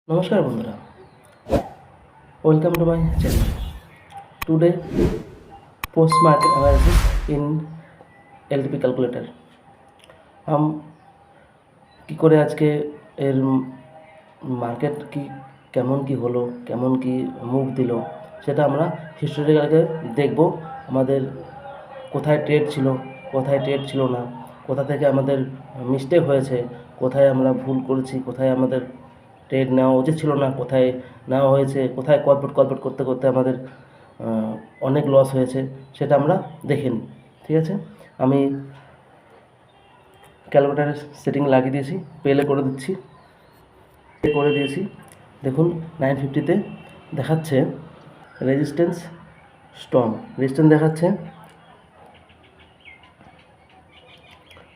নমস্কার বন্ধুরা, welcome to my channel. Today post market analysis in LTP calculator. हम কী করে আজকে এর মার্কেট কি কেমন কি হলো, কেমন কি মুভ দিল, সেটা আমরা হিস্টোরিক্যালকে দেখব। আমাদের কোথায় ট্রেড ছিল, কোথায় ট্রেড ছিল না, কোথা থেকে আমাদের মিস্টেক হয়েছে, কোথায় আমরা ভুল করেছি, কোথায় আমাদের ট্রেড নেওয়া উচিত ছিল না, কোথায় নেওয়া হয়েছে, কোথায় কলপট করতে করতে আমাদের অনেক লস হয়েছে, সেটা আমরা দেখে নিই। ঠিক আছে, আমি ক্যালকুলেটারের সেটিং লাগিয়ে দিয়েছি, পেলে করে দিয়েছি। দেখুন 950-তে দেখাচ্ছে রেজিস্ট্যান্স স্ট্রং, রেজিস্ট্যান্স দেখাচ্ছে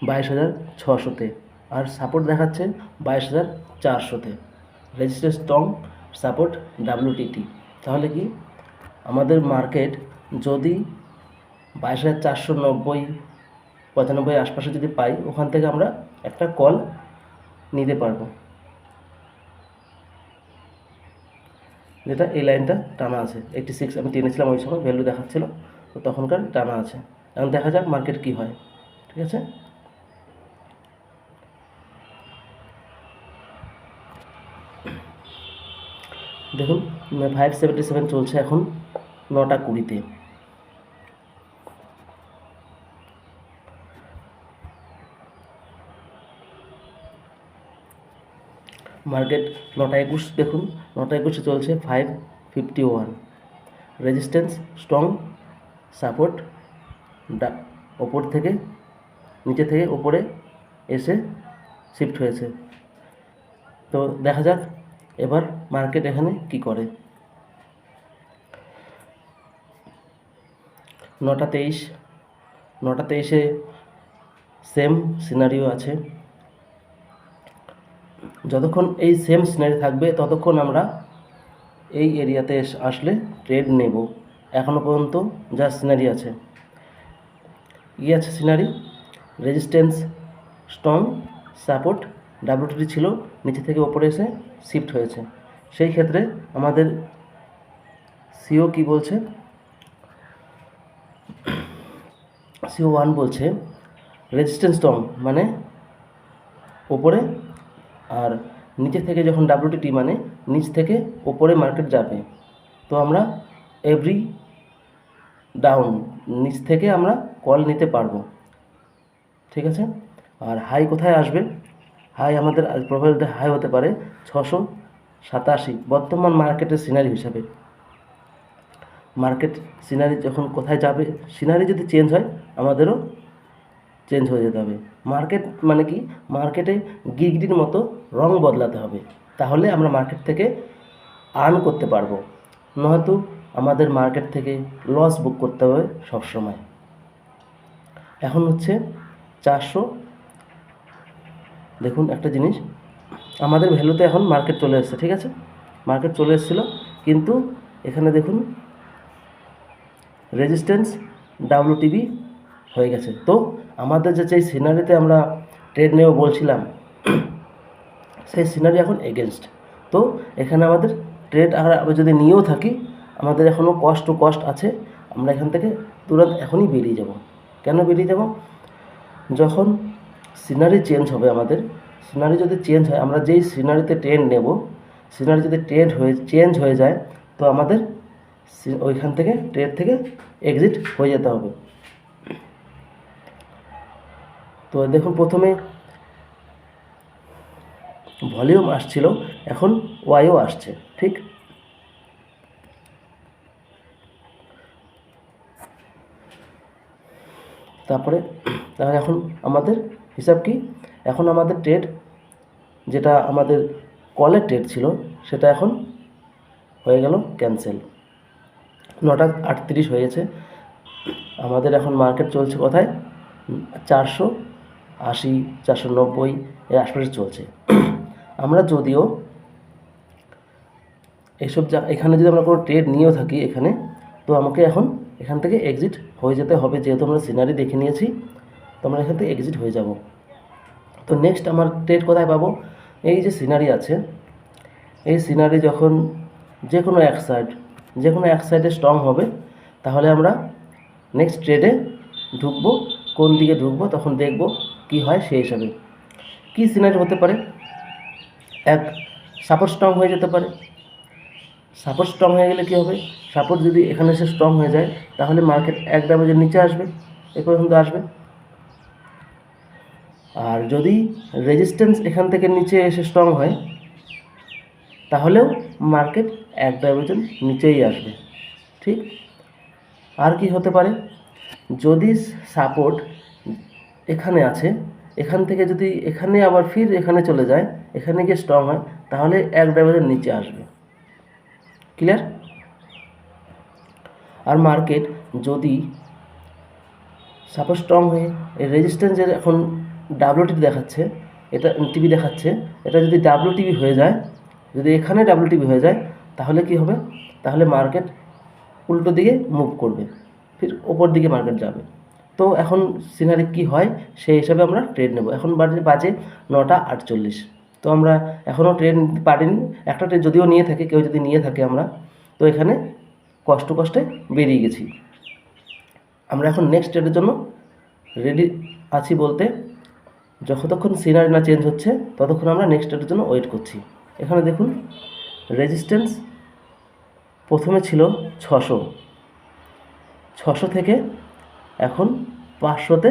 22,600-তে, আর সাপোর্ট দেখাচ্ছে 22,400-তে। Resistance strong, support WTT। তাহলে কি আমাদের মার্কেট যদি 22,490-95 আশপাশে যদি পাই, ওখান থেকে আমরা একটা কল নিতে পারবো, যেটা এই লাইনটা টানা আছে 86। আমি টেনেছিলাম ওই সময়, ভ্যালু দেখাচ্ছিল, তো তখনকার টানা আছে। এখন দেখা যাক মার্কেট কি হয়। ঠিক আছে, দেখুন 577 চলছে এখন 9টা 20-তে। মার্কেট 9টা 21, দেখুন 9টা 21-এ চলছে 551। রেজিস্ট্যান্স স্ট্রং, সাপোর্ট ওপর থেকে নিচে থেকে ওপরে এসে শিফট হয়েছে। তো দেখা যাক এবার মার্কেট এখানে কি করে। 9টা 23 সেম সিনারিও আছে। যতক্ষণ এই সেম সিনারি থাকবে ততক্ষণ আমরা এই এরিয়াতে আসলে ট্রেড নেব। এখনও পর্যন্ত যা সিনারি আছে, আছে scenery, resistance strong, support WTT ছিল, নিচে থেকে ওপরে এসে শিফট হয়েছে। সেই ক্ষেত্রে আমাদের সিও কি বলছে, CO1 বলছে রেজিস্ট্যান্স স্ট্রং মানে ওপরে, আর নিচে থেকে যখন WTT মানে নিচ থেকে ওপরে মার্কেট যাবে। তো আমরা এভরি ডাউন নিচ থেকে আমরা কল নিতে পারবো। ঠিক আছে, আর হাই কোথায় আসবে? হাই আমাদের প্রবাবিলিটি হাই হতে পারে 687 বর্তমান মার্কেটের সিনারি হিসাবে। মার্কেট সিনারি যখন কোথায় যাবে, সিনারি যদি চেঞ্জ হয় আমাদেরও চেঞ্জ হয়ে যেতে হবে। মার্কেট মানে কি, মার্কেটে গিরগিটির মতো রং বদলাতে হবে, তাহলে আমরা মার্কেট থেকে আর্ন করতে পারবো। নয়তো আমাদের মার্কেট থেকে লস বুক করতে হবে সবসময়। এখন হচ্ছে 400। দেখুন একটা জিনিস, আমাদের ভ্যালুতে এখন মার্কেট চলে এসেছে। ঠিক আছে, মার্কেট চলে এসেছিলো, কিন্তু এখানে দেখুন রেজিস্ট্যান্স WTB হয়ে গেছে। তো আমাদের যে সিনারিতে আমরা ট্রেড নেব বলছিলাম, সেই সিনারি এখন এগেনস্ট। তো এখানে আমাদের ট্রেড আমরা যদি নিয়েও থাকি, আমাদের এখনও কস্ট আছে। আমরা এখান থেকে তুরন্ত এখনই বেরিয়ে যাব। কেন বেরিয়ে যাব? যখন সিনারি চেঞ্জ হবে, আমাদের সিনারি যদি চেঞ্জ হয়, আমরা যেই সিনারিতে ট্রেড নেব, সিনারি যদি চেঞ্জ হয়ে যায়, তো আমাদের ওইখান থেকে ট্রেড থেকে এক্সিট হয়ে যেতে হবে। তো দেখুন প্রথমে ভলিউম আসছিল, এখন ওয়াইও আসছে। ঠিক, তাহলে এখন আমাদের হিসাব কি? এখন আমাদের ট্রেড, যেটা আমাদের কলের ট্রেড ছিল, সেটা এখন হয়ে গেল ক্যান্সেল। 9টা 38 হয়ে গেছে। আমাদের এখন মার্কেট চলছে কোথায়? 480 490 এর আশপাশে চলছে। আমরা যদিও এইসব এখানে যদি আমরা কোনো ট্রেড নিয়েও থাকি এখানে, তো আমাকে এখন এখান থেকে এক্সিট হয়ে যেতে হবে। যেহেতু আমরা সিনারি দেখে নিয়েছি, তো আমরা এখান থেকে এক্সিট হয়ে যাব। তো নেক্সট আমার ট্রেড কোথায় পাবো? এই যে সিনারি আছে, এই সিনারি যখন যে কোনো এক সাইডে স্ট্রং হবে, তাহলে আমরা নেক্সট ট্রেডে ঢুকবো। কোন দিকে ঢুকবো তখন দেখব কি হয় সেই হিসাবে। কী সিনারি হতে পারে? এক, সাপোর্ট স্ট্রং হয়ে যেতে পারে। সাপোর্ট স্ট্রং হয়ে গেলে কী হবে? সাপোর্ট যদি এখানে এসে স্ট্রং হয়ে যায়, তাহলে মার্কেট এক ড্যামেজের নিচে আসবে, এ পর্যন্ত আসবে। আর যদি রেজিস্ট্যান্স এখান থেকে নিচে এসে স্ট্রং হয়, তাহলেও মার্কেট এক ড্যামেজের নিচেই আসবে। ঠিক। আর কি হতে পারে? যদি সাপোর্ট এখানে আছে, এখান থেকে যদি এখানে আবার ফির এখানে চলে যায়, এখানে গিয়ে স্ট্রং হয়, তাহলে এক ড্যামেজের নিচে আসবে। ক্লিয়ার? আর মার্কেট যদি সাপোর্ট স্ট্রং হয়ে এই রেজিস্ট্যান্সের এখন ডাব্লিউটিভি দেখাচ্ছে, এটা টিভি দেখাচ্ছে, এটা যদি ডাব্লিউটিভি হয়ে যায়, যদি এখানে ডাব্লিউটিভি হয়ে যায়, তাহলে কি হবে? তাহলে মার্কেট উল্টো দিকে মুভ করবে, ফির ওপর দিকে মার্কেট যাবে। তো এখন সিনারি কি হয় সেই হিসাবে আমরা ট্রেড নেব। এখন বাজে 9:48। তো আমরা এখনও ট্রেড পারিনি। একটা ট্রেড যদিও নিয়ে থাকে, কেউ যদি নিয়ে থাকে আমরা, তো এখানে কষ্টে বেরিয়ে গেছি। আমরা এখন নেক্সট ট্রেডের জন্য রেডি আছি, বলতে যতক্ষণ সিনারি না চেঞ্জ হচ্ছে ততক্ষণ আমরা নেক্সট ট্রেডের জন্য ওয়েট করছি। এখানে দেখুন, রেজিস্ট্যান্স প্রথমে ছিল 600 থেকে এখন 500-তে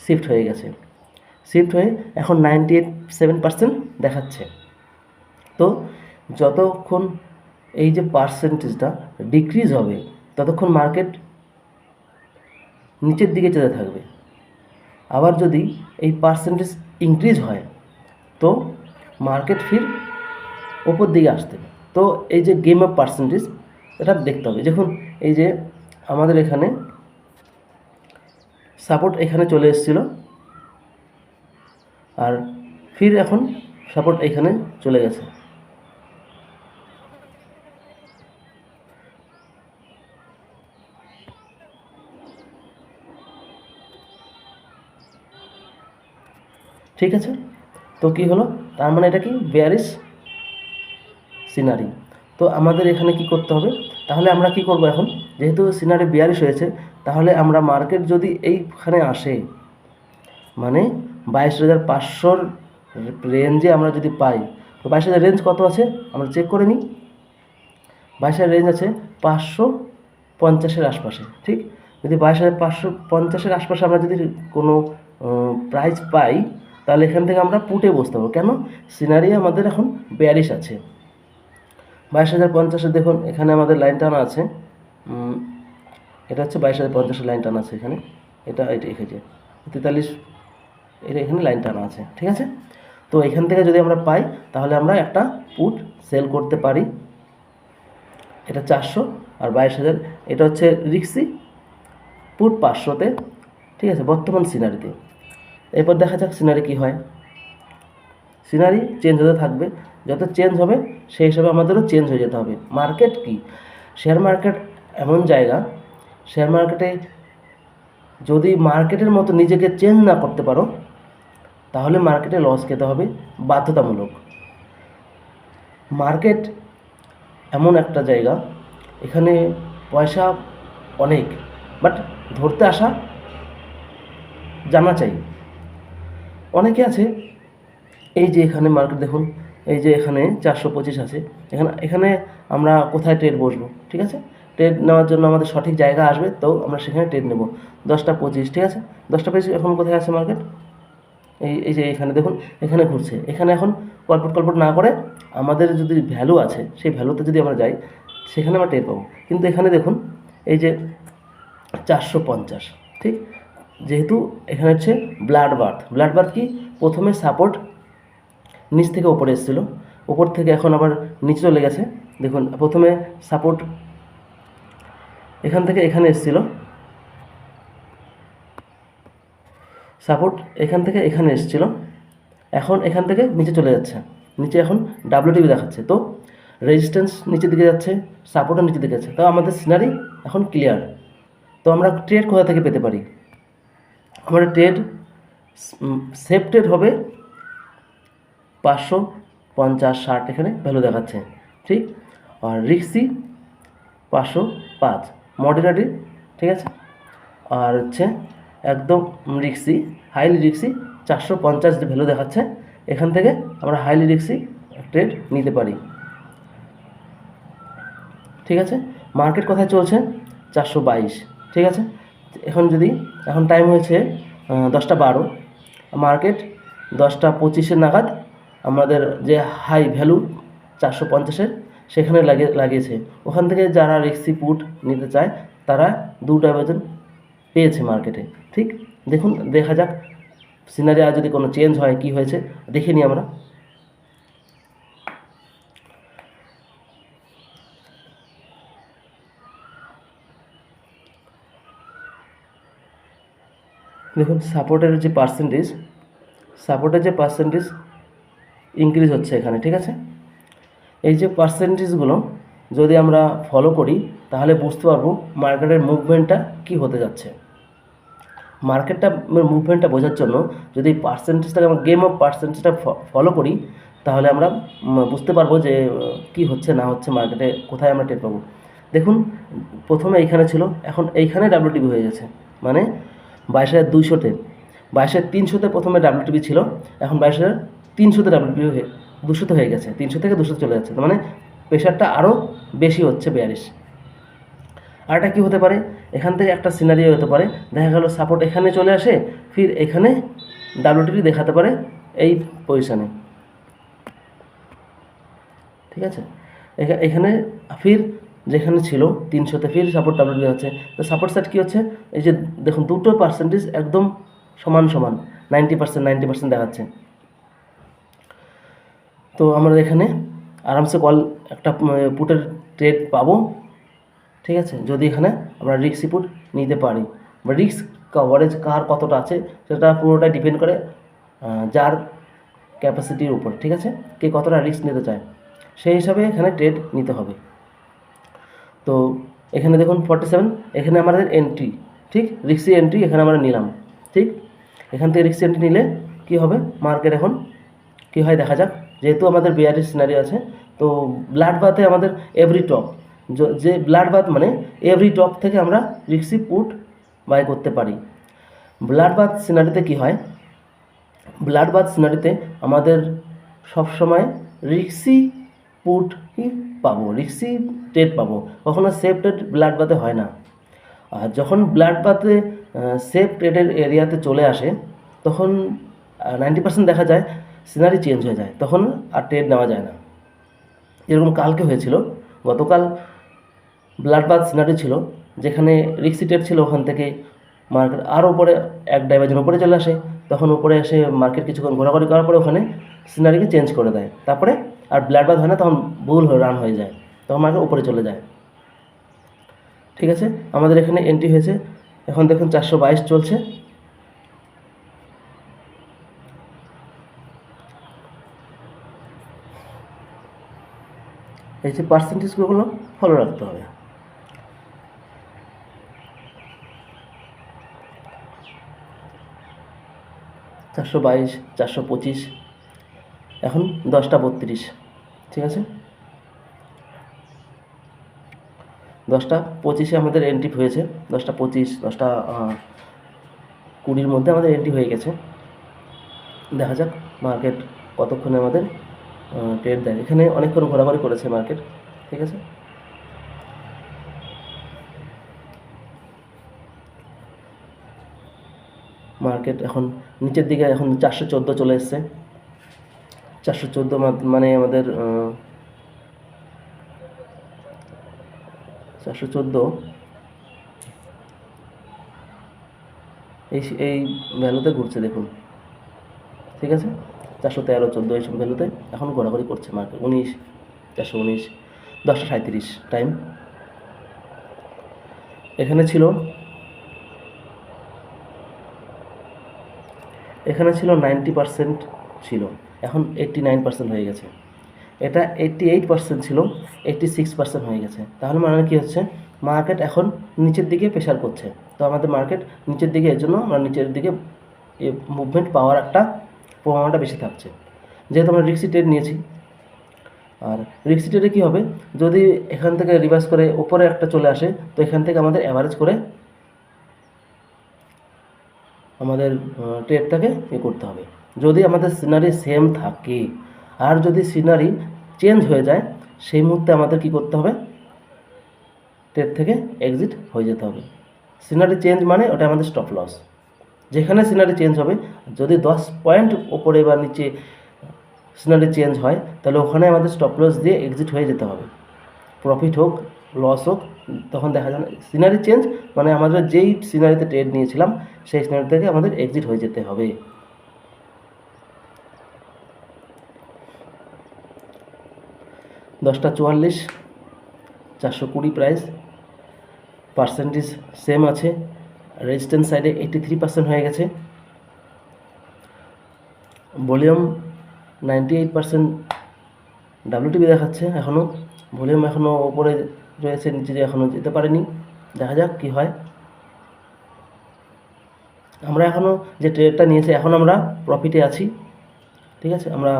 শিফট হয়ে গেছে। শিফট হয়ে এখন 97% দেখাচ্ছে। তো যতক্ষণ এই যে পার্সেন্টেজটা ডিক্রিজ হবে, ততক্ষণ মার্কেট নিচের দিকে যেতে থাকবে। আবার যদি এই পার্সেন্টেজ ইনক্রিজ হয়, তো মার্কেট ফির ওপর দিকে আসতে হবে। তো এই যে গেম অফ পার্সেন্টেজ, এটা দেখতে হবে। দেখুন, এই যে আমাদের এখানে সাপোর্ট এখানে চলে এসেছিল, আর ফির এখন সাপোর্ট এখানে চলে গেছে। ঠিক আছে, তো কি হলো? তার মানে এটা কি বেয়ারিশ সিনারি। তো আমাদের এখানে কি করতে হবে? তাহলে আমরা কি করব এখন? যেহেতু সিনারি বেয়ারিশ হয়েছে, তাহলে আমরা মার্কেট যদি এইখানে আসে, মানে 22,500 রেঞ্জে আমরা যদি পাই, তো 22,000 রেঞ্জ কত আছে আমরা চেক করে নিই। 22,000 রেঞ্জ আছে 550-এর আশপাশে। ঠিক, যদি 22,550-এর আশপাশে আমরা যদি কোনো প্রাইস পাই, তাহলে এখান থেকে আমরা পুটে বসতে পারবো। কেন? সিনারি আমাদের এখন বেয়ারিশ আছে। 22,050 দেখুন, এখানে আমাদের লাইন টানা আছে। এটা হচ্ছে 22,050 লাইন টানা আছে এখানে। এটা এখানে 43, এটা এখানে লাইন টানা আছে। ঠিক আছে, তো এখান থেকে যদি আমরা পাই, তাহলে আমরা একটা পুট সেল করতে পারি। এটা 400 আর 22,000, এটা হচ্ছে রিক্সি পুট 500-তে। ঠিক আছে, বর্তমান সিনারিতে। এরপর দেখা যাক সিনারি কি হয়। সিনারি চেঞ্জ হতে থাকবে, যত চেঞ্জ হবে সেই হিসাবে আমাদেরও চেঞ্জ হয়ে যেতে হবে। মার্কেট কি, শেয়ার মার্কেট এমন জায়গা, শেয়ার মার্কেটে যদি মার্কেটের মতো নিজেকে চেঞ্জ না করতে পারো, তাহলে মার্কেটে লস খেতে হবে বাধ্যতামূলক। মার্কেট এমন একটা জায়গা, এখানে পয়সা অনেক, বাট ধরতে আসা জানা চাই। অনেকে আছে, এই যে এখানে মার্কেট দেখুন, এই যে এখানে 425 আছে, এখানে আমরা কোথায় ট্রেড বসবো? ঠিক আছে, ট্রেড নেওয়ার জন্য আমাদের সঠিক জায়গা আসবে, তো আমরা সেখানে ট্রেড নেব। 10টা 25, ঠিক আছে, 10টা 25 এখন কোথায় আছে মার্কেট? এই যে এখানে দেখুন, এখানে ঘুরছে। এখানে এখন কল্পট না করে আমাদের যদি ভ্যালু আছে, সেই ভ্যালুতে যদি আমরা যাই, সেখানে আমরা ট্রেড পাবো। কিন্তু এখানে দেখুন, এই যে 450, ঠিক, যেহেতু এখানে হচ্ছে ব্লাড বার্থ কি, প্রথমে সাপোর্ট নিচ থেকে ওপরে এসেছিলো, ওপর থেকে এখন আবার নিচে চলে গেছে। দেখুন, প্রথমে সাপোর্ট এখান থেকে এখানে এসেছিলো, সাপোর্ট এখান থেকে এখানে এসেছিলো, এখন এখান থেকে নিচে চলে যাচ্ছে। নিচে এখন ডাব্লিউটিভি দেখাচ্ছে। তো রেজিস্ট্যান্স নিচের দিকে যাচ্ছে, সাপোর্টও নিচের দিকে যাচ্ছে। তো আমাদের সিনারি এখন ক্লিয়ার। তো আমরা ট্রেড কোথা থেকে পেতে পারি? আমাদের ট্রেড সেফ ট্রেড হবে 500 50, 60 এখানে ভ্যালু দেখাচ্ছে, ঠিক। আর রিক্সি 505, মডারেটলি, ঠিক আছে। আর হচ্ছে একদম রিক্সি, হাইলি রিক্সি 450 যে ভ্যালু দেখাচ্ছে, এখান থেকে আমরা হাইলি রিক্সি ট্রেড নিতে পারি, ঠিক আছে। মার্কেট কোথায় চলছে? 422, ঠিক আছে। এখন টাইম হয়েছে 10টা 12, মার্কেট 10টা 25 নাগাদ আমাদের যে হাই ভ্যালু 450-এর সেখানে লাগিয়েছে। ওখান থেকে যারা রিক্সি পুট নিতে চায় তারা 2টা বেতন পেয়েছে মার্কেটে, ঠিক। দেখা যাক সিনারি আর যদি কোনো চেঞ্জ হয়, কি হয়েছে দেখে নিই আমরা। দেখুন সাপোর্টের যে পার্সেন্টেজ ইনক্রিজ হচ্ছে এখানে, ঠিক আছে। এই যে পার্সেন্টেজগুলো যদি আমরা ফলো করি তাহলে বুঝতে পারবো মার্কেটের মুভমেন্টটা কি হতে যাচ্ছে। মার্কেটটা মুভমেন্টটা বোঝার জন্য যদি পার্সেন্টেজটাকে আমরা গেম অফ পার্সেন্টেজটা ফলো করি তাহলে আমরা বুঝতে পারবো যে কি হচ্ছে না হচ্ছে মার্কেটে, কোথায় আমরা টের পাবো। দেখুন প্রথমে এইখানে ছিল, এখন এইখানে ডাব্লিউটিপি হয়ে গেছে, মানে 22,200-তে, 22,300-তে প্রথমে ডাব্লিউটিপি ছিল, এখন 22,300-তে ডাব্লিউটিপি 200-তে হয়ে গেছে, 300 থেকে 200 চলে যাচ্ছে, মানে প্রেশারটা আরও বেশি হচ্ছে বেয়ারিশ। আর এটা কী হতে পারে, এখান থেকে একটা সিনারিও হতে পারে, দেখা গেল সাপোর্ট এখানে চলে আসে, ফির এখানে ডাব্লিউটিপি দেখাতে পারে এই পজিশানে, ঠিক আছে। এখানে ফির যেখানে ছিল 300-তে ফির সাপোর্ট ডাব্লিউটিপি দেখাচ্ছে। তো সাপোর্ট সেট কী হচ্ছে, এই যে দেখুন দুটো পার্সেন্টেজ একদম সমান 90% দেখাচ্ছে। তো আমরা এখানে আরামসে একটা পুটের ট্রেড পাবো, ঠিক আছে, যদি এখানে আমরা রিস্ক পুট নিতে পারি। বা রিস্ক কভারেজ কার কতটা আছে সেটা পুরোটাই ডিপেন্ড করে যার ক্যাপাসিটির উপর, ঠিক আছে, কে কতটা রিস্ক নিতে চায় সেই হিসাবে এখানে ট্রেড নিতে হবে। তো এখানে দেখুন 47, এখানে আমাদের এন্ট্রি, ঠিক, রিস্কি এন্ট্রি এখানে আমরা নিলাম, ঠিক। এখান থেকে রিস্কি এন্ট্রি নিলে কি হবে, মার্কেট এখন কী হয় দেখা যাক। যেহেতু আমাদের বিয়ারিশ সিনারি আছে, তো ব্লাড বাথে আমাদের এভরি টপ, যে ব্লাড বাথ মানে এভরি টপ থেকে আমরা রিক্সি পুট বাই করতে পারি। ব্লাড বাথ সিনারিতে কি হয়, ব্লাড বাথ সিনারিতে আমাদের সবসময় রিক্সি পুটই পাবো, রিক্সি ট্রেড পাবো, কখনো সেফ ট্রেড ব্লাড বাথে হয় না। আর যখন ব্লাড বাথে সেফ ট্রেডের এরিয়াতে চলে আসে তখন 90% দেখা যায় সিনারি চেঞ্জ হয়ে যায়, তখন আর ট্রেড নেওয়া যায় না। এরকম কালকে হয়েছিল, গতকাল ব্লাড বাথ সিনারি ছিল যেখানে রিক্সি ট্রেড ছিল, ওখান থেকে মার্কেট আরও উপরে এক ডাইভার্জন উপরে চলে আসে, তখন উপরে এসে মার্কেট কিছুক্ষণ ঘোরাঘুরি করার পরে ওখানে সিনারিকে চেঞ্জ করে দেয়, তারপরে আর ব্লাড বাথ হয় না, তখন বুল রান হয়ে যায়, তখন মার্কেট উপরে চলে যায়, ঠিক আছে। আমাদের এখানে এন্ট্রি হয়েছে, এখন দেখুন 422 চলছে। এই যে পার্সেন্টেজগুলো ফলো রাখতে হবে। $422, 425, এখন 10টা 32, ঠিক আছে। 10টা 25-এ আমাদের এন্ট্রি হয়েছে, 10টা 25, 10টা 20-র মধ্যে আমাদের এন্ট্রি হয়ে গেছে। দেখা যাক মার্কেট কতক্ষণে আমাদের ট্রেড দেয়। এখানে অনেকক্ষণ ঘোরাঘুরি করেছে মার্কেট, ঠিক আছে। মার্কেট এখন নিচের দিকে, এখন 414 চলে এসছে, 414 মানে আমাদের 414 এই ভ্যালুতে ঘুরছে দেখুন, ঠিক আছে। 413, 14 এইসব ভ্যালুতে এখন ঘোরাঘুরি করছে মার্কেট। 19, 419, 10টা 37 টাইম। এখানে ছিল 90% ছিল, এখন 89% হয়ে গেছে। এটা 88% ছিল, 86% হয়ে গেছে। তাহলে মানে কি হচ্ছে, মার্কেট এখন নিচের দিকে প্রেশার করছে। তো আমাদের মার্কেট নিচের দিকে, এর জন্য আমরা নিচের দিকে মুভমেন্ট পাওয়ার একটা প্রবণতা বেশি থাকছে। যেহেতু আমরা রিস্কি ট্রেড নিয়েছি, আর রিস্কি ট্রেডে কী হবে, যদি এখান থেকে রিভার্স করে ওপরে একটা চলে আসে, তো এখান থেকে আমাদের অ্যাভারেজ করে আমাদের ট্রেডটাকে করতে হবে। যদি আমাদের সিনারি সেম থাকে, আর যদি সিনারি চেঞ্জ হয়ে যায়, সেই মুহূর্তে আমাদের কি করতে হবে, ট্রেড থেকে এক্সিট হয়ে যেতে হবে। সিনারি চেঞ্জ মানে ওটা আমাদের স্টপ লস। যেখানে সিনারি চেঞ্জ হবে, যদি 10 পয়েন্ট ওপরে বা নিচে সিনারি চেঞ্জ হয়, তাহলে ওখানে আমাদের স্টপ লস দিয়ে এক্সিট হয়ে যেতে হবে। প্রফিট হোক লস হোক, তখন দেখা যায় সিনারি চেঞ্জ মানে আমাদের যেই সিনারিতে ট্রেড নিয়েছিলাম সেই সিনারি থেকে আমাদের এক্সিট হয়ে যেতে হবে। 10:44, 420 প্রাইস, পার্সেন্টেজ সেম আছে, রেজিস্ট্যান্স সাইডে 83% হয়ে গেছে, ভলিউম 98%, WTB দেখাচ্ছে এখনও, ভলিউম এখনও ওপরে রয়েছে, নিচে এখনও যেতে পারেনি, দেখা যাক কি হয়। আমরা এখনও যে ট্রেডটা নিয়েছি এখন আমরা প্রফিটে আছি, ঠিক আছে। আমরা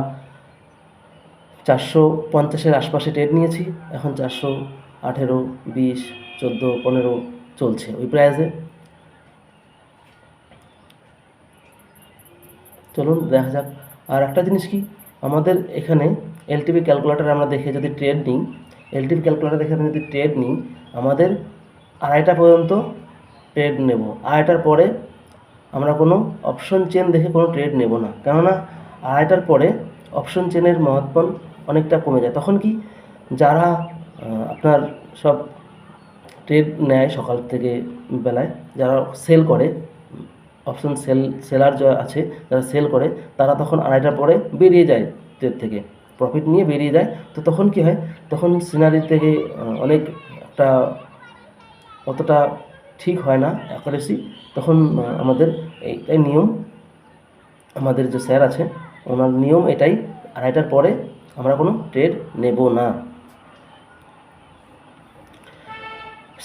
450-এর আশপাশে ট্রেড নিয়েছি, এখন 418, 20, 14, 15 চলছে ওই প্রাইসে। চলুন দেখা যাক। আর একটা জিনিস কি, আমাদের এখানে এলটিভি ক্যালকুলেটার আমরা দেখে যদি ট্রেড নিই, এলটিভি ক্যালকুলেটার দেখে যদি ট্রেড নিই, আমাদের 2:30 পর্যন্ত ট্রেড নেব। 2:30টার পরে আমরা কোনো অপশন চেন দেখে কোনো ট্রেড নেব না, কেননা 2:30টার পরে অপশন চেনের মহত্ব অনেকটা কমে যায়। তখন কি, যারা আপনার সব ট্রেড নেয় সকাল থেকে বেলায়, যারা সেল করে, অপশন সেলার যা আছে যারা সেল করে, তারা তখন 2:30টার পরে বেরিয়ে যায় ট্রেড থেকে, প্রফিট নিয়ে বেরিয়ে যায়। তো তখন কি হয়, তখন সিনারি থেকে অনেক একটা অতটা ঠিক হয় না অ্যাকুরেসি। তখন আমাদের এইটাই নিয়ম, আমাদের যে স্যার আছে ওনার নিয়ম এটাই, 2:30টার পরে আমরা কোনো ট্রেড নেব না।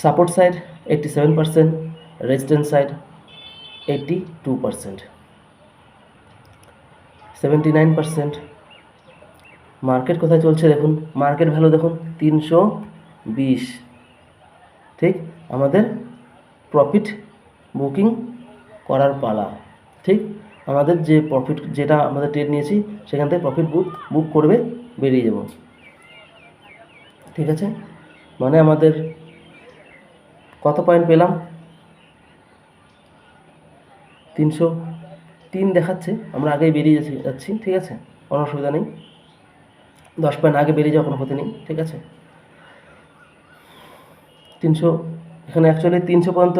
Support side 87%, resistance side 82%, 79%। Market কোথায় চলছে দেখুন, মার্কেট ভ্যালু দেখুন 320, ঠিক। আমাদের প্রফিট বুকিং করার পালা, ঠিক। আমাদের যে প্রফিট, যেটা আমাদের ট্রেড নিয়েছি সেখান থেকে প্রফিট বুক করবে, বেরিয়ে যাব, ঠিক আছে। মানে আমাদের কত পয়েন্ট পেলাম, 303 দেখাচ্ছে, আমরা আগেই বেরিয়ে যাচ্ছি, ঠিক আছে, কোনো অসুবিধা নেই। 10 পয়েন্ট আগে বেরিয়ে যাওয়ার কোনো ক্ষতি নেই, ঠিক আছে। 300, এখানে অ্যাকচুয়ালি 300 পর্যন্ত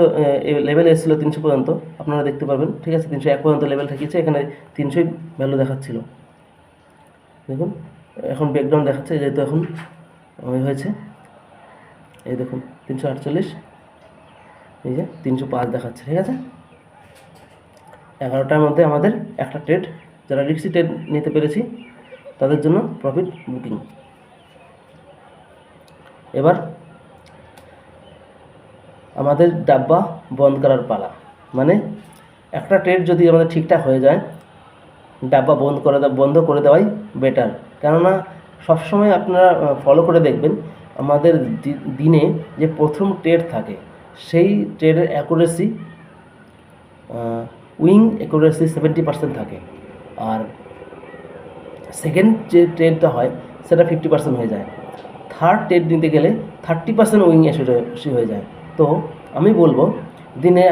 লেভেল এসেছিলো, 300 পর্যন্ত আপনারা দেখতে পারবেন, ঠিক আছে। 301 পর্যন্ত লেভেল থাকিয়েছে, এখানে 300 ভ্যালু দেখাচ্ছিল, দেখুন। এখন ব্রেকডাউন দেখাচ্ছে, যেহেতু এখন হয়েছে, এই দেখুন 348, এই যে 305 দেখাচ্ছে, ঠিক আছে। 11টার মধ্যে আমাদের একটা ট্রেড, যারা রিস্কি ট্রেড নিতে পেরেছি তাদের জন্য প্রফিট বুকিং। এবার আমাদের ডাব্বা বন্ধ করার পালা, মানে একটা ট্রেড যদি আমাদের ঠিকঠাক হয়ে যায়, ডাব্বা বন্ধ করে দেওয়াই বেটার। কেননা সবসময় আপনারা ফলো করে দেখবেন, আমাদের দিনে যে প্রথম ট্রেড থাকে সেই ট্রেডের অ্যাকুরেসি, উইং অ্যাকুরেসি 70% থাকে, আর সেকেন্ড যে ট্রেডটা হয় সেটা 50% হয়ে যায়। থার্ড ট্রেড নিতে গেলে 30% উইং অ্যাকুরেসি হয়ে যায়। তো আমি বলবো, দিনে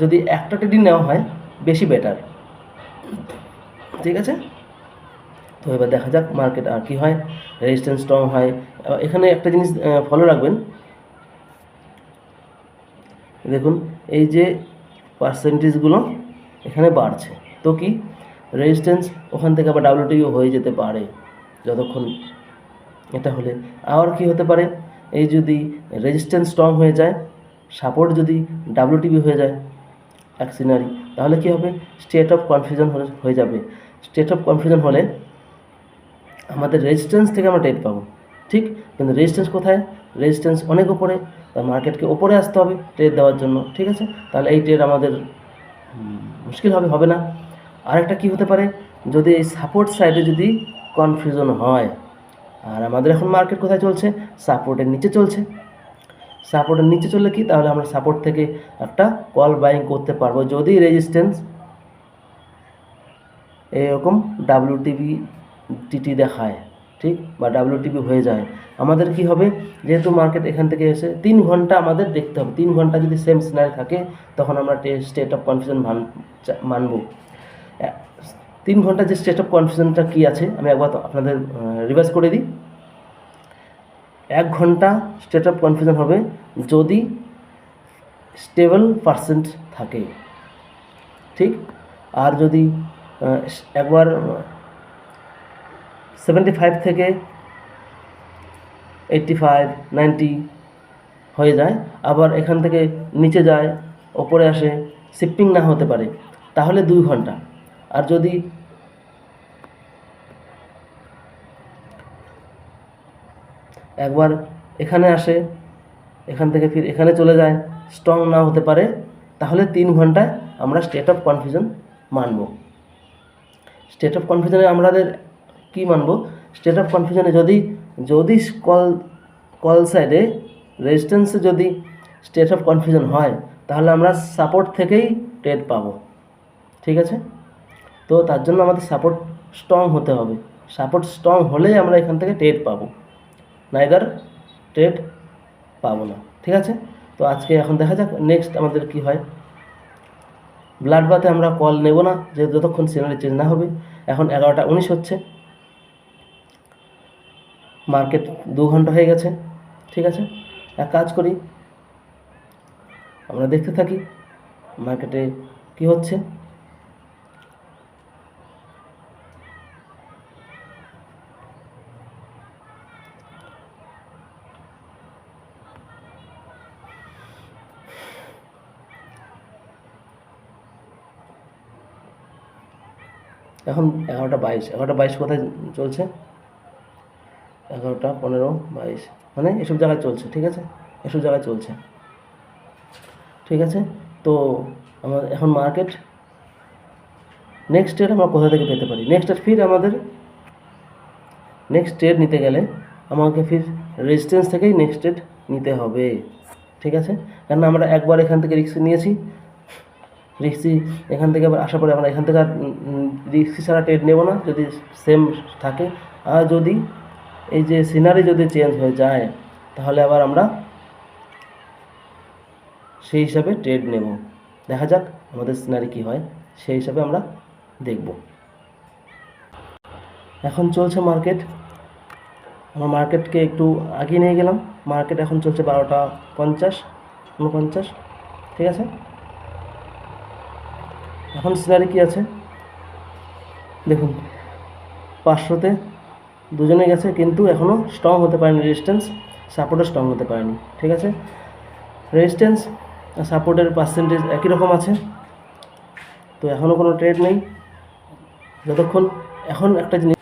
যদি একটা ট্রেডই নেওয়া হয় বেশি বেটার, ঠিক আছে। তো এবার দেখা যাক মার্কেট আর কি হয়, রেজিস্ট্যান্স স্ট্রং হয়। এখানে একটা জিনিস ফলো রাখবেন, দেখুন এই যে পার্সেন্টেজগুলো এখানে বাড়ছে, তো কি রেজিস্ট্যান্স ওখান থেকে আবার WTO হয়ে যেতে পারে যতক্ষণ এটা হলে। আর কি হতে পারে, এই যদি রেজিস্ট্যান্স স্ট্রং হয়ে যায়, সাপোর্ট যদি WTB হয়ে যায় এক সিনারি, তাহলে কি হবে, স্টেট অফ কনফিউশন হয়ে যাবে। স্টেট অফ কনফিউশন হলে আমাদের রেজিস্ট্যান্স থেকে আমরা ট্রেড পাবো, ঠিক। কিন্তু রেজিস্ট্যান্স কোথায়, রেজিস্ট্যান্স অনেক উপরে, তা মার্কেটকে ওপরে আসতে হবে ট্রেড দেওয়ার জন্য, ঠিক আছে। তাহলে এই ট্রেড আমাদের মুশকিল হবে না। আরেকটা কি হতে পারে, যদি এই সাপোর্ট সাইডে যদি কনফিউশন হয়, আর আমাদের এখন মার্কেট কোথায় চলছে? সাপোর্টের নিচে চলছে। সাপোর্টের নিচে চললে কি, তাহলে আমরা সাপোর্ট থেকে একটা কল বাইং করতে পারবো যদি রেজিস্ট্যান্স এরকম টিটি দেখায়, ঠিক, বা টিপি হয়ে যায়। আমাদের কি হবে, যেহেতু মার্কেট এখান থেকে এসে 3 ঘন্টা আমাদের দেখতে হবে, 3 ঘন্টা যদি সেম সিনারি থাকে তখন আমরা স্টেট অফ কনফিউশন মানব। 3 ঘন্টা যে স্টেট অফ কনফিউশনটা কী আছে আমি একবার আপনাদের রিভাইজ করে দিই। 1 ঘন্টা স্টেট অফ কনফিউশন হবে যদি স্টেবল পার্সেন্ট থাকে, ঠিক। আর যদি একবার 75 থেকে 85, 90 হয়ে যায়, আবার এখান থেকে নিচে যায়, ওপরে আসে, শিফটিং না হতে পারে, তাহলে 2 ঘন্টা। আর যদি একবার এখানে আসে, এখান থেকে ফির এখানে চলে যায়, স্ট্রং না হতে পারে, তাহলে 3 ঘন্টায় আমরা স্টেট অফ কনফিউশন মানব। স্টেট অফ কনফিউশনে আমাদের কি মানব? স্টেট অফ কনফিউশনে যদি কল সাইডে রেজিস্ট্যান্সে যদি স্টেট অফ কনফিউশন হয়, তাহলে আমরা সাপোর্ট থেকেই ট্রেড পাবো, ঠিক আছে। তো তার জন্য আমাদের সাপোর্ট স্ট্রং হতে হবে। সাপোর্ট স্ট্রং হলেই আমরা এখান থেকে ট্রেড পাবো, নাইদার ট্রেড পাবো না, ঠিক আছে। তো আজকে এখন দেখা যাক নেক্সট আমাদের কি হয়। ব্লাড বাথে আমরা কল নেব না, যেহেতু যতক্ষণ সিনারি চেঞ্জ না হবে। এখন 11টা 19 হচ্ছে, মার্কেট 2 ঘন্টা হয়ে গেছে, ঠিক আছে। এক কাজ করি, আমরা দেখতে থাকি মার্কেটে কি হচ্ছে। এখন 11টা 22 কোথায় চলছে? 11টা 15, 22 মানে এসব জায়গায় চলছে, ঠিক আছে, এসব জায়গায় চলছে, ঠিক আছে। তো আমার এখন মার্কেট নেক্সট ট্রেড আমরা কোথা থেকে পেতে পারি? নেক্সট ট্রেড ফির আমাদের নেক্সট ট্রেড নিতে গেলে আমাকে ফির রেজিস্ট্যান্স থেকেই নেক্সট ট্রেড নিতে হবে, ঠিক আছে। কারণ আমরা একবার এখান থেকে রিস্ক নিয়েছি, এখান থেকে আবার আসার পরে আমরা এখান থেকে আর রিস্ক ছাড়া ট্রেড নেব না যদি সেম থাকে। আর যদি এই যে সিনারি যদি চেঞ্জ হয়ে যায়, তাহলে আবার আমরা সেই হিসাবে ট্রেড নেব। দেখা যাক আমাদের সিনারি কী হয়, সেই হিসাবে আমরা দেখব। এখন চলছে মার্কেট, আমরা মার্কেটকে একটু আগিয়ে নিয়ে গেলাম। মার্কেট এখন চলছে 12টা 50, 49, ঠিক আছে। এখন সিনারি কি আছে দেখুন, 500-তে দুজনে গেছে, কিন্তু এখনও স্ট্রং হতে পারেনি রেজিস্ট্যান্স, সাপোর্টও স্ট্রং হতে পারেনি, ঠিক আছে। রেজিস্ট্যান্স আর সাপোর্টের পার্সেন্টেজ একই রকম আছে, তো এখনও কোনো ট্রেড নেই যতক্ষণ। এখন একটা জিনিস,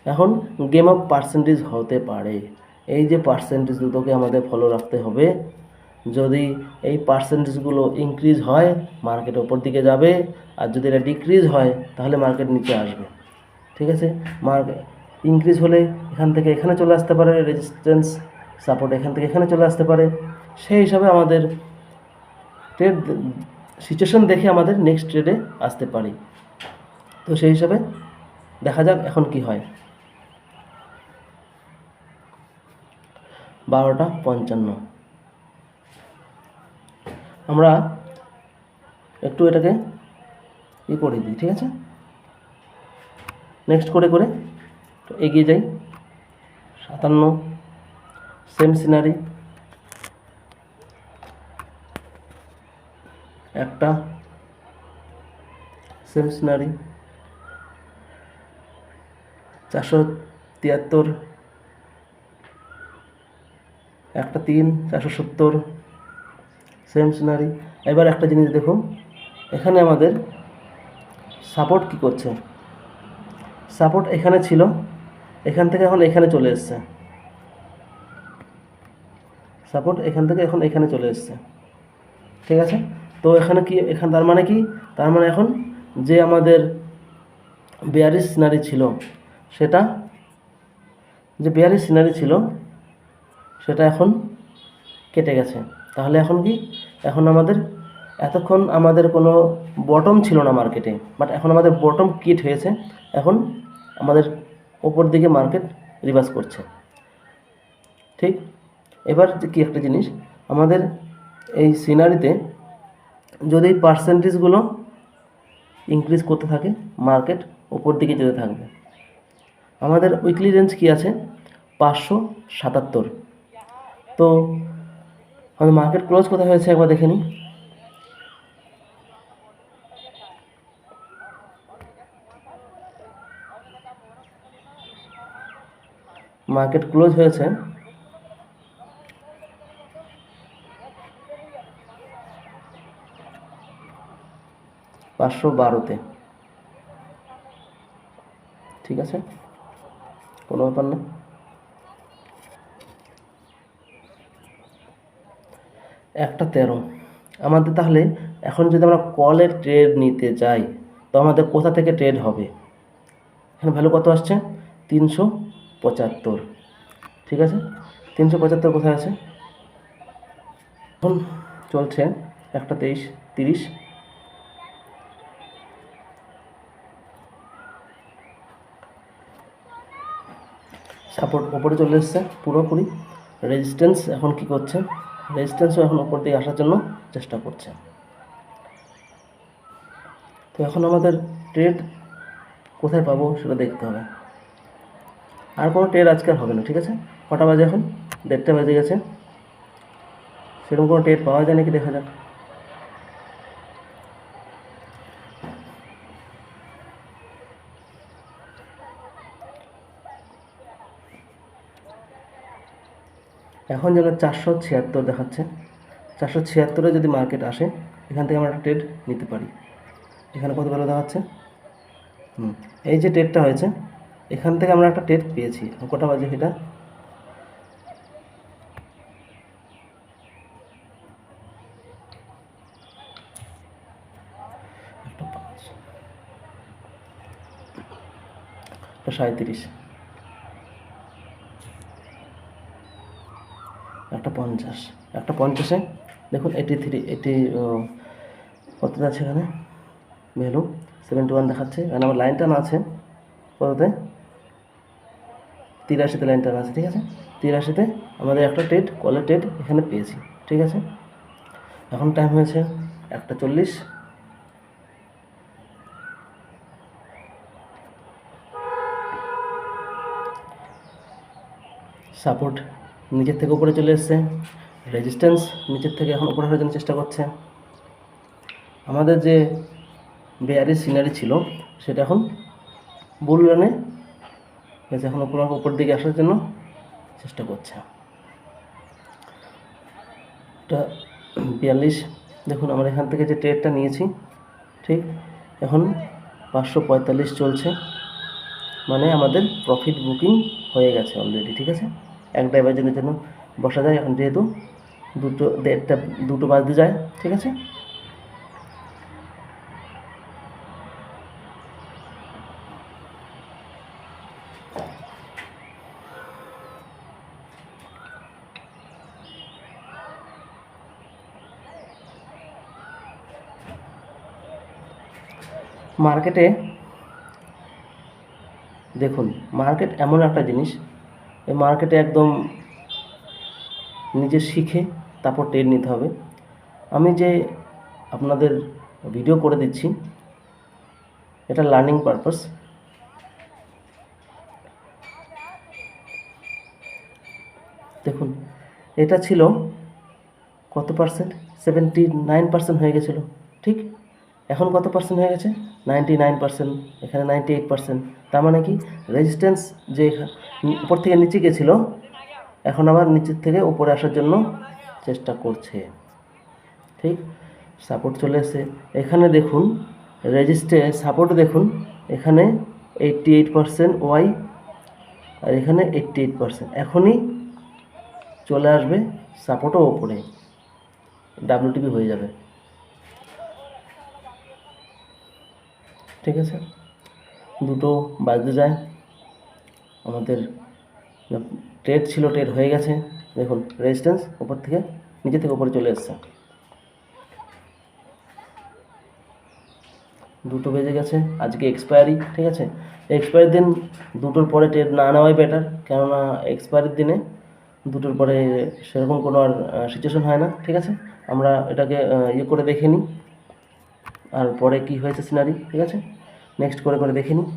এখন গেম অফ পার্সেন্টেজ হতে পারে। এই যে পার্সেন্টেজ দুটোকে আমাদের ফলো রাখতে হবে। যদি এই পার্সেন্টেজগুলো ইনক্রিজ হয়, মার্কেট ওপর দিকে যাবে, আর যদি এটা ডিক্রিজ হয় তাহলে মার্কেট নিচে আসবে, ঠিক আছে। মার্কেট ইনক্রিজ হলে এখান থেকে এখানে চলে আসতে পারে রেজিস্ট্যান্স, সাপোর্ট এখান থেকে এখানে চলে আসতে পারে। সেই হিসাবে আমাদের ট্রেড সিচুয়েশন দেখে আমাদের নেক্সট ট্রেডে আসতে পারি। তো সেই হিসাবে দেখা যাক এখন কি হয়। 12টা 55, আমরা একটু এটাকে করে দিই, ঠিক আছে। নেক্সট করে করে এগিয়ে যাই। 57, সেম সিনারি, একটা সেম সিনারি, 473, একটা 3, 470, সেম সিনারি। এবার একটা জিনিস দেখুন, এখানে আমাদের সাপোর্ট কি করছে, সাপোর্ট এখানে ছিল, এখান থেকে এখন এখানে চলে এসছে, সাপোর্ট এখান থেকে এখন এখানে চলে এসছে, ঠিক আছে। তো এখানে কি, এখানে তার মানে কি, তার মানে এখন যে আমাদের বেয়ারিশ সিনারি ছিল সেটা যে বেয়ারিশ সিনারি ছিল সেটা এখন কেটে গেছে। তাহলে এখন কি, এখন আমাদের এতক্ষণ আমাদের কোনো বটম ছিল না মার্কেটে, বাট এখন আমাদের বটম কিট হয়েছে। এখন আমাদের ওপর দিকে মার্কেট রিভার্স করছে। ঠিক, এবার কি একটা জিনিস, আমাদের এই সিনারিতে যদি পার্সেন্টেজগুলো ইনক্রিজ করতে থাকে মার্কেট ওপর দিকে যেতে থাকবে। আমাদের উইকলি রেঞ্জ কি আছে 577। তো আমাদের মার্কেট ক্লোজ কোথায় হয়েছে একবার দেখে নিই। মার্কেট ক্লোজ হয়েছে 512-তে। ঠিক আছে, কোনো ব্যাপার না। একটা 13 আমাদের। তাহলে এখন যদি আমরা কলের ট্রেড নিতে যাই তো আমাদের কোথা থেকে ট্রেড হবে? এখানে ভ্যালু কত আসছে 375। ঠিক আছে, 375 কোথায় আছে? এখন চলছে একটা 23-30। সাপোর্ট ওপরে চলে এসছে পুরোপুরি। রেজিস্ট্যান্স এখন কি করছে, রেজিস্ট্যান্সও এখন ওপর দিকে আসার জন্য চেষ্টা করছে। তো এখন আমাদের ট্রেড কোথায় পাবো সেটা দেখতে হবে। আর কোনো ট্রেড আজকে আর হবে না। ঠিক আছে, কটা বাজে এখন? 1:30 বেজে গেছে। সেরকম কোনো ট্রেড পাওয়া যায় নাকি দেখা যাক। এখন যেন 476 দেখাচ্ছে। 476-এ যদি মার্কেট আসে এখান থেকে আমরা একটা ট্রেড নিতে পারি। এখানে কত ভ্যালু দেখাচ্ছে? এই যে ট্রেডটা হয়েছে এখান থেকে আমরা একটা ট্রেড পেয়েছি। কটা বাজে এটা? একটা 37, একটা 50, একটা 50-এ দেখুন 83 কত আছে এখানে ভ্যালু 71 দেখাচ্ছে। এখানে আমার লাইন টানা আছে কততে? 83-তে লাইন টানা আছে। ঠিক আছে, 83-তে আমাদের একটা ট্রেড কলের ট্রেড এখানে পেয়েছি। ঠিক আছে, এখন টাইম হয়েছে 1:40। সাপোর্ট নিচের থেকে উপরে চলে এসছে, রেজিস্ট্যান্স নিচের থেকে এখন উপরে আসার জন্য চেষ্টা করছে। আমাদের যে বেয়ারিশ সিনারি ছিল সেটা এখন বুল রানে গেছে, এখন উপর দিকে আসার জন্য চেষ্টা করছে। এটা 42 দেখুন আমরা এখান থেকে যে ট্রেডটা নিয়েছি, ঠিক এখন 545 চলছে, মানে আমাদের প্রফিট বুকিং হয়ে গেছে অলরেডি। ঠিক আছে, এক ডাইভার্জনের জন্য বসা যায় এখন, যেহেতু 2 বাজতে যায়। ঠিক আছে, মার্কেটে দেখুন, মার্কেট এমন একটা জিনিস, এই মার্কেটে একদম নিজে শিখে তারপর ট্রেড নিতে হবে। আমি যে আপনাদের ভিডিও করে দিচ্ছি এটা লার্নিং পারপাস। দেখুন এটা ছিল কত পার্সেন্ট, 79% হয়ে গেছিলো। ঠিক, এখন কত পার্সেন্ট হয়ে গেছে? 99%, এখানে 98%। তার মানে কি, রেজিস্ট্যান্স যে উপর থেকে নিচে গেছিলো এখন আবার নিচের থেকে উপরে আসার জন্য চেষ্টা করছে। ঠিক, সাপোর্ট চলে এসে এখানে দেখুন, সাপোর্ট দেখুন এখানে 88% ওয়াই আর এখানে 88%। এখনই চলে আসবে সাপোর্টও ওপরে, WTP হয়ে যাবে। ঠিক আছে, 2 বাজতে যায়, আমাদের ট্রেড ছিল, ট্রেড হয়ে গেছে, দেখুন রেজিস্ট্যান্স উপর থেকে নিচে থেকে উপরে চলে এসছে। 2টো বেজে গেছে, আজকে এক্সপায়ারি, ঠিক আছে। এক্সপায়ারির দিন 2টোর পরে ট্রেড না নেওয়াই বেটার, কেননা এক্সপায়ারির দিনে 2টোর পরে সেরকম কোনো আর সিচুয়েশন হয় না, ঠিক আছে। আমরা এটাকে করে দেখে নিই, আর পরে কি হয়েছে সিনারি, ঠিক আছে, নেক্সট করে দেখে নিই।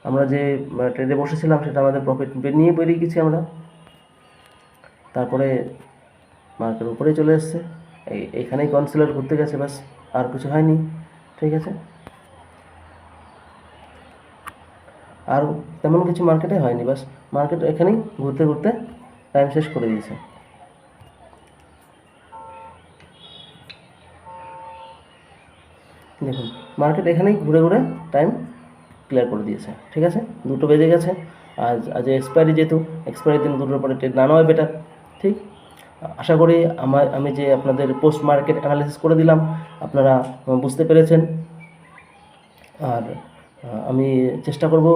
আমরা যে ট্রেডে বসেছিলাম সেটা আমাদের প্রফিট নিয়ে বেরিয়ে গেছি আমরা, তারপরে মার্কেট উপরেই চলে এসছে, এইখানেই কনসিলার ঘুরতে গেছে, ব্যাস আর কিছু হয়নি, ঠিক আছে। আর তেমন কিছু মার্কেটে হয়নি, বাস মার্কেট এখানেই ঘুরতে ঘুরতে টাইম শেষ করে দিয়েছে। দেখুন মার্কেট এখানেই ঘুরে ঘুরে টাইম ক্লিয়ার করে দিয়েছে, ঠিক আছে। 2টো বেজে গেছে, আজ এক্সপায়ারি, যেহেতু এক্সপায়ারির দিন 2টোর পরে ট্রেড না নেওয়াই বেটার, ঠিক। আশা করি আমি যে আপনাদের পোস্ট মার্কেট অ্যানালিসিস করে দিলাম আপনারা বুঝতে পেরেছেন। আর আমি চেষ্টা করব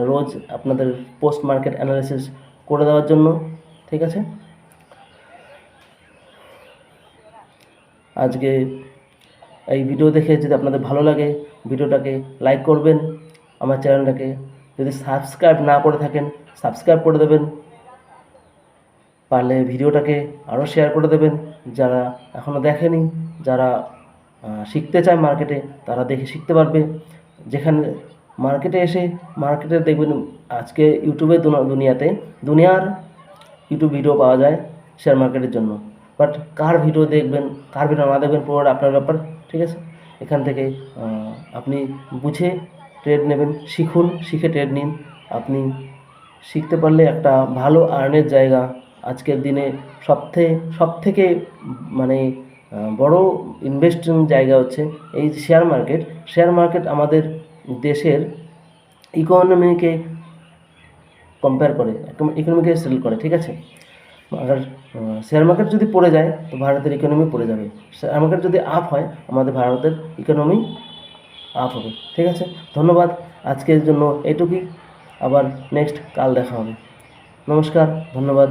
রোজ আপনাদের পোস্ট মার্কেট অ্যানালিসিস করে দেওয়ার জন্য, ঠিক আছে। আজকে এই ভিডিও দেখে যদি আপনাদের ভালো লাগে ভিডিওটাকে লাইক করবেন, আমার চ্যানেলটাকে যদি সাবস্ক্রাইব না করে থাকেন সাবস্ক্রাইব করে দেবেন, পারলে ভিডিওটাকে আরও শেয়ার করে দেবেন, যারা এখনও দেখেনি, যারা শিখতে চায় মার্কেটে তারা দেখে শিখতে পারবে। যেখানে মার্কেটে এসে মার্কেটে দেখবেন আজকে ইউটিউবের দুনিয়ার ইউটিউব ভিডিও পাওয়া যায় শেয়ার মার্কেটের জন্য, বাট কার ভিডিও দেখবেন কার ভিডিও না দেখবেন পুরোটা আপনার ব্যাপার, ঠিক আছে। এখান থেকে আপনি বুঝে ট্রেড নেবেন, শিখে ট্রেড নিন। আপনি শিখতে পারলে একটা ভালো আর্নের জায়গা আজকের দিনে সবথেকে মানে বড় ইনভেস্টিং জায়গা হচ্ছে এই শেয়ার মার্কেট আমাদের দেশের ইকোনমিকে কম্পেয়ার করে, ইকোনমিকে সেল করে, ঠিক আছে। আর শেয়ার মার্কেট যদি পড়ে যায় তো ভারতের ইকোনমি পড়ে যাবে, শেয়ার মার্কেট যদি আপ হয় আমাদের ভারতের ইকোনমি আপ হবে, ঠিক আছে। ধন্যবাদ, আজকের জন্য এটুকুই, আবার নেক্সট কাল দেখা হবে। নমস্কার, ধন্যবাদ।